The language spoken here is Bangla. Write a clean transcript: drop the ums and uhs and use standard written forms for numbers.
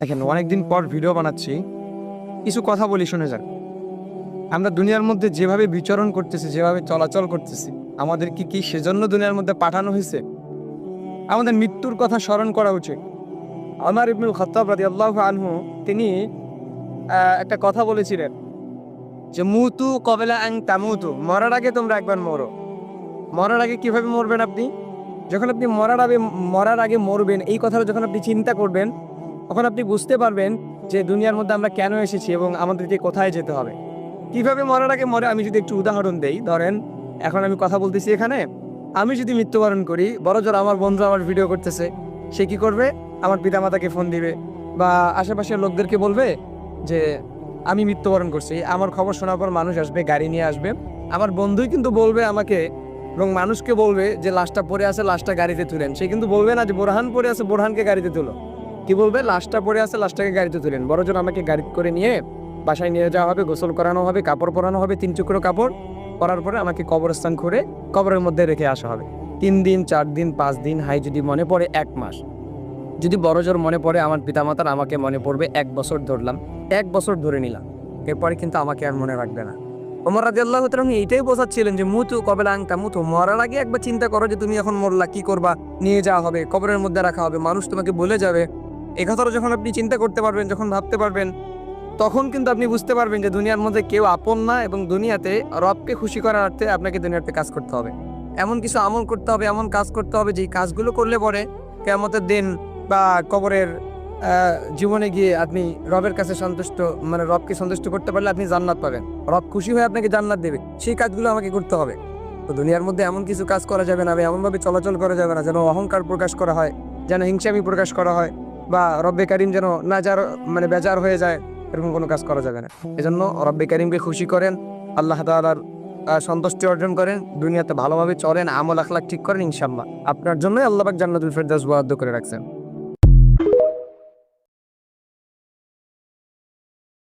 দেখেন, অনেকদিন পর ভিডিও বানাচ্ছি, কিছু কথা বলি শুনে যান। আমরা দুনিয়ার মধ্যে যেভাবে বিচরণ করতেছি, যেভাবে চলাচল করতেছি, আমাদের কি সেজন্য দুনিয়ার মধ্যে পাঠানো হয়েছে? আমাদের মৃত্যুর কথা স্মরণ করা উচিত। ওমর ইবনুল খাত্তাব রাদিয়াল্লাহু আনহু তিনি একটা কথা বলেছিলেন যে মুতু কবলা আন তামুতু, মরার আগে তোমরা একবার মরো। মরার আগে কিভাবে মরবেন আপনি? যখন আপনি মরার আগে মরবেন, এই কথাটা যখন আপনি চিন্তা করবেন, তখন আপনি বুঝতে পারবেন যে দুনিয়ার মধ্যে আমরা কেন এসেছি এবং আমাদেরকে কোথায় যেতে হবে। কিভাবে মরার আগে মরে, আমি যদি একটু উদাহরণ দেই। ধরেন, এখন আমি কথা বলতেছি এখানে, আমি যদি মৃত্যুবরণ করি, বড়জোর আমার বন্ধু আমার ভিডিও করতেছে, সে কি করবে? আমার পিতামাতাকে ফোন দিবে বা আশেপাশের লোকদেরকে বলবে যে আমি মৃত্যুবরণ করছি। আমার খবর শোনার পর মানুষ আসবে, গাড়ি নিয়ে আসবে। আমার বন্ধুই কিন্তু বলবে আমাকে এবং মানুষকে বলবে যে লাশটা পড়ে আছে, লাশটা গাড়িতে তুলেন। সে কিন্তু বলবে না যে বোরহান পড়ে আছে, বোরহানকে গাড়িতে তুলো। কি বলবে? লাশটা পড়ে আছে, লাশটাকে গাড়িতে তুলেন। বড়জন আমাকে গাড়ি করে নিয়ে বাসায় নিয়ে যাওয়া হবে, গোসল করানো হবে, কাপড় পরানো হবে, 3 টুকরো কাপড় পরার পরে আমাকে কবরস্থান করে কবরের মধ্যে রেখে আসা হবে। 3 দিন, 4 দিন, 5 দিন, হাই যদি মনে পড়ে 1 মাস, যদি বড়জোর মনে পড়ে আমার পিতামাতার, আমাকে মনে পড়বে 1 বছর, ধরলাম 1 বছর ধরে নিলাম। এরপরে কিন্তু আমাকে আর মনে রাখবে না। ওমর রাদিয়াল্লাহু তাআলা এইটাই বোঝাচ্ছিলেন যে মুতু কবলা আন তামুতু, মরার আগে একবার চিন্তা করো যে তুমি এখন মরলা, কি করবা? নিয়ে যাওয়া হবে, কবরের মধ্যে রাখা হবে, মানুষ তোমাকে বলে যাবে। এই কথাটা যখন আপনি চিন্তা করতে পারবেন, যখন ভাবতে পারবেন, তখন কিন্তু আপনি বুঝতে পারবেন যে দুনিয়ার মধ্যে কেউ আপন না এবং দুনিয়াতে রবকে খুশি করার অর্থে আপনাকে দুনিয়াতে কাজ করতে হবে। এমন কিছু আমল করতে হবে, এমন কাজ করতে হবে যেই কাজগুলো করলে পরে কিয়ামতের দিন বা কবরের জীবনে গিয়ে আপনি রবের কাছে সন্তুষ্ট, মানে রবকে সন্তুষ্ট করতে পারলে আপনি জান্নাত পাবেন। রব খুশি হয়ে আপনাকে জান্নাত দেবে। সেই কাজগুলো আমাকে করতে হবে। তো দুনিয়ার মধ্যে এমন কিছু কাজ করা যাবে না, এমনভাবে চলাচল করা যাবে না যেন অহংকার প্রকাশ করা হয়, যেন হিংসামি প্রকাশ করা হয়, বা রব্বে কারিম যেন নাজার মানে বেজার হয়ে যায়। এরকম কোনো কাজ করা যাবে না। এজন্য রব্বে কারিমকে খুশি করেন, আল্লাহ তাআলার সন্তুষ্টি অর্জন করেন, দুনিয়াতে ভালোভাবে চলেন, আমল আখলাক ঠিক করেন, ইনশাআল্লাহ আপনার জন্যই আল্লাহ পাক জান্নাতুল ফেরদাউস বরাদ্দ করে রাখছেন।